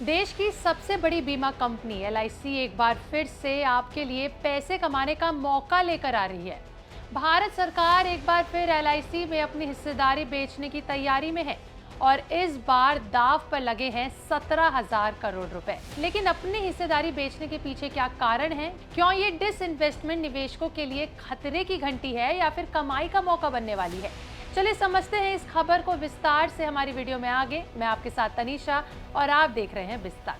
देश की सबसे बड़ी बीमा कंपनी एलआईसी एक बार फिर से आपके लिए पैसे कमाने का मौका लेकर आ रही है। भारत सरकार एक बार फिर एलआईसी में अपनी हिस्सेदारी बेचने की तैयारी में है और इस बार दांव पर लगे हैं 17,000 करोड़ रुपए। लेकिन अपनी हिस्सेदारी बेचने के पीछे क्या कारण है? क्यों ये डिसइन्वेस्टमेंट निवेशकों के लिए खतरे की घंटी है या फिर कमाई का मौका बनने वाली है? चलिए समझते हैं इस खबर को विस्तार से हमारी वीडियो में। आगे मैं आपके साथ तनीषा और आप देख रहे हैं विस्तार।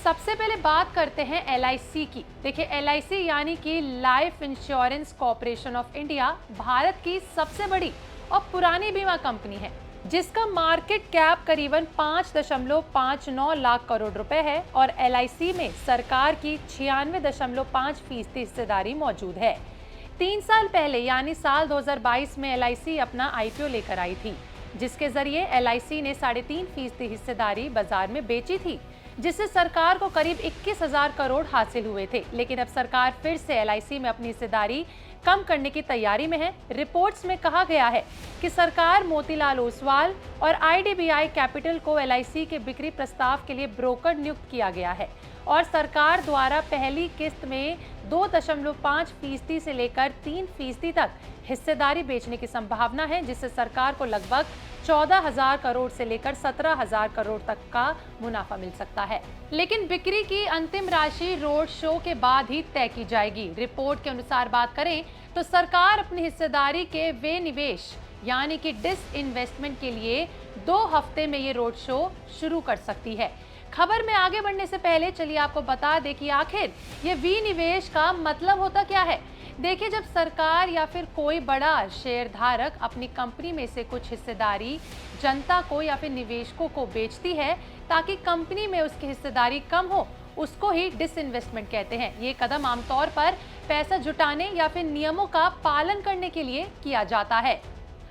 सबसे पहले बात करते हैं एलआईसी की। देखिए, एलआईसी यानी कि life insurance corporation of India Bharat की सबसे बड़ी और पुरानी बीमा कंपनी है, जिसका मार्केट कैप करीबन 5.59 लाख करोड़ रुपए है और एलआईसी में सरकार की 96.5% हिस्सेदारी मौजूद है। 3 साल पहले यानी साल 2022 में एलआईसी अपना आईपीओ लेकर आई थी, जिसके जरिए एलआईसी ने 3.5% हिस्सेदारी बाजार में बेची थी, जिससे सरकार को करीब 21,000 करोड़ हासिल हुए थे। लेकिन अब सरकार फिर से एलआईसी में अपनी हिस्सेदारी कम करने की तैयारी में है। रिपोर्ट्स में कहा गया है कि सरकार मोतीलाल ओसवाल और आईडीबीआई कैपिटल को एलआईसी के बिक्री प्रस्ताव के लिए ब्रोकर नियुक्त किया गया है और सरकार द्वारा पहली किस्त में 2.5% से लेकर 3% तक हिस्सेदारी बेचने की संभावना है, जिससे सरकार को लगभग 14,000 करोड़ से लेकर 17,000 करोड़ तक का मुनाफा मिल सकता है। लेकिन बिक्री की अंतिम राशि रोड शो के बाद ही तय की जाएगी। रिपोर्ट के अनुसार बात करें तो सरकार अपनी हिस्सेदारी के विनिवेश यानी कि डिसइन्वेस्टमेंट के लिए 2 हफ्ते में ये रोड शो शुरू कर सकती है। खबर में आगे बढ़ने से पहले चलिए आपको बता दें कि आखिर ये विनिवेश का मतलब होता क्या है। देखिए, जब सरकार या फिर कोई बड़ा शेयरधारक अपनी कंपनी में से कुछ हिस्सेदारी जनता को या फिर निवेशकों को बेचती है ताकि कंपनी में उसकी हिस्सेदारी कम हो, उसको ही डिसइन्वेस्टमेंट कहते हैं। ये कदम आमतौर पर पैसा जुटाने या फिर नियमों का पालन करने के लिए किया जाता है।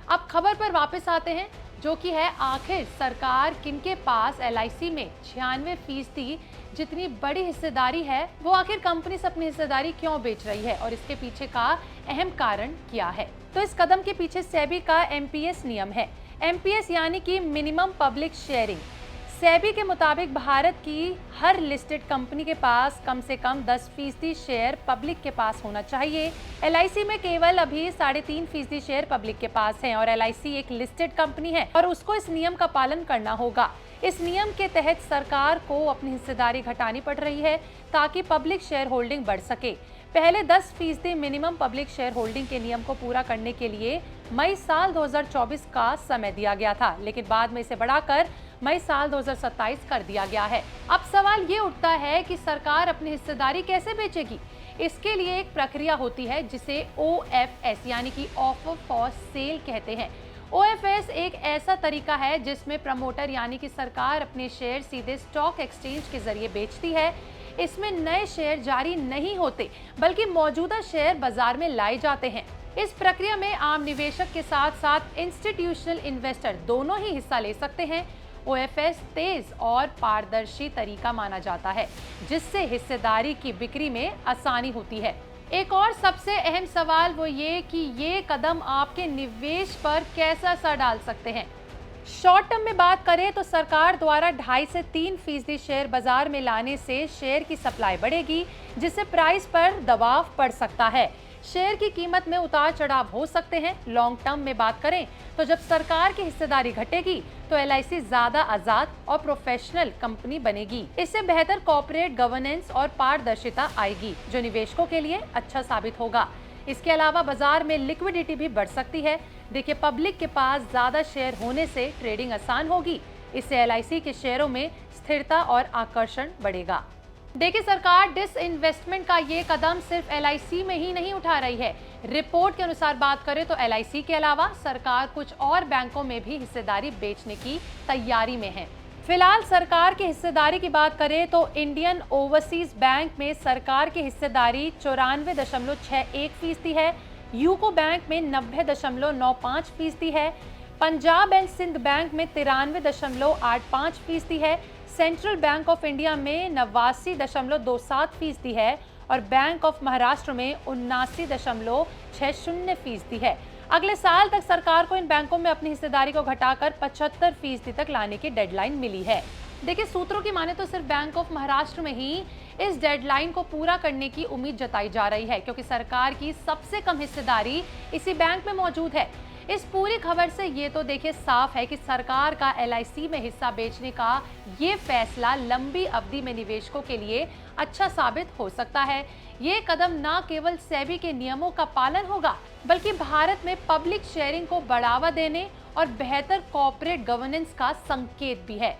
अब खबर पर वापस आते हैं, जो कि है आखिर सरकार किनके पास एलआईसी में 96% जितनी बड़ी हिस्सेदारी है, वो आखिर कंपनी से अपनी हिस्सेदारी क्यों बेच रही है और इसके पीछे का अहम कारण क्या है। तो इस कदम के पीछे सेबी का एमपीएस नियम है। एमपीएस यानी कि मिनिमम पब्लिक शेयरिंग। सेबी के मुताबिक भारत की हर लिस्टेड कंपनी के पास कम से कम 10% शेयर पब्लिक के पास होना चाहिए। एलआईसी में केवल अभी 3.5% शेयर पब्लिक के पास हैं और एलआईसी एक लिस्टेड कंपनी है और उसको इस नियम का पालन करना होगा। इस नियम के तहत सरकार को अपनी हिस्सेदारी घटानी पड़ रही है ताकि पब्लिक शेयर होल्डिंग बढ़ सके। पहले 10% मिनिमम पब्लिक शेयर होल्डिंग के नियम को पूरा करने के लिए मई साल 2024 का समय दिया गया था, लेकिन बाद में इसे बढ़ाकर मई साल 2027 कर दिया गया है। अब सवाल ये उठता है कि सरकार अपनी हिस्सेदारी कैसे बेचेगी। इसके लिए एक प्रक्रिया होती है जिसे ओएफएस यानी कि ऑफर फॉर सेल कहते हैं। ओएफएस एक ऐसा तरीका है जिसमें प्रमोटर यानी कि सरकार अपने शेयर सीधे स्टॉक एक्सचेंज के जरिए बेचती है। इसमें नए शेयर जारी नहीं होते, बल्कि मौजूदा शेयर बाजार में लाए जाते हैं। इस प्रक्रिया में आम निवेशक के साथ साथ इंस्टीट्यूशनल इन्वेस्टर दोनों ही हिस्सा ले सकते हैं। ओएफएस तेज और पारदर्शी तरीका माना जाता है, जिससे हिस्सेदारी की बिक्री में आसानी होती है। एक और सबसे अहम सवाल वो ये कि ये कदम आपके निवेश पर कैसा असर डाल सकते हैं। शॉर्ट टर्म में बात करें तो सरकार द्वारा 2.5 से 3% शेयर बाजार में लाने से शेयर की सप्लाई बढ़ेगी, जिससे प्राइस पर दबाव पड़ सकता है। शेयर की कीमत में उतार चढ़ाव हो सकते हैं। लॉन्ग टर्म में बात करें तो जब सरकार की हिस्सेदारी घटेगी तो एलआईसी ज्यादा आजाद और प्रोफेशनल कंपनी बनेगी। इससे बेहतर कॉर्पोरेट गवर्नेंस और पारदर्शिता आएगी, जो निवेशकों के लिए अच्छा साबित होगा। इसके अलावा बाजार में लिक्विडिटी भी बढ़ सकती है। देखिए, पब्लिक के पास ज्यादा शेयर होने से ट्रेडिंग आसान होगी। इससे एलआईसी के शेयरों में स्थिरता और आकर्षण बढ़ेगा। देखिए, सरकार डिसइन्वेस्टमेंट का ये कदम सिर्फ एलआईसी में ही नहीं उठा रही है। रिपोर्ट के अनुसार बात करें तो एलआईसी के अलावा सरकार कुछ और बैंकों में भी हिस्सेदारी बेचने की तैयारी में है। फिलहाल सरकार की हिस्सेदारी की बात करें तो इंडियन ओवरसीज बैंक में सरकार की हिस्सेदारी 94.61% है। यूको बैंक में 90.95% है। पंजाब एंड सिंध बैंक में 93.85% है। सेंट्रल बैंक ऑफ इंडिया में 89.27% है और बैंक ऑफ महाराष्ट्र में 79.60% है। अगले साल तक सरकार को इन बैंकों में अपनी हिस्सेदारी को घटाकर 75% तक लाने की डेडलाइन मिली है। देखिए, सूत्रों की माने तो सिर्फ बैंक ऑफ महाराष्ट्र में ही इस डेडलाइन को पूरा करने की उम्मीद जताई जा रही है, क्योंकि सरकार की सबसे कम हिस्सेदारी इसी बैंक में मौजूद है। इस पूरी खबर से ये तो देखिए साफ है कि सरकार का एलआईसी में हिस्सा बेचने का ये फैसला लंबी अवधि में निवेशकों के लिए अच्छा साबित हो सकता है। ये कदम न केवल सेबी के नियमों का पालन होगा, बल्कि भारत में पब्लिक शेयरिंग को बढ़ावा देने और बेहतर कॉर्पोरेट गवर्नेंस का संकेत भी है।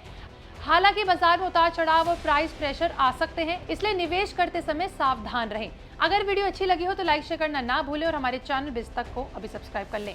हालांकि बाजार में उतार चढ़ाव और प्राइस प्रेशर आ सकते हैं, इसलिए निवेश करते समय सावधान रहें। अगर वीडियो अच्छी लगी हो तो लाइक शेयर करना ना भूलें और हमारे चैनल बिज़ तक को अभी सब्सक्राइब कर लें।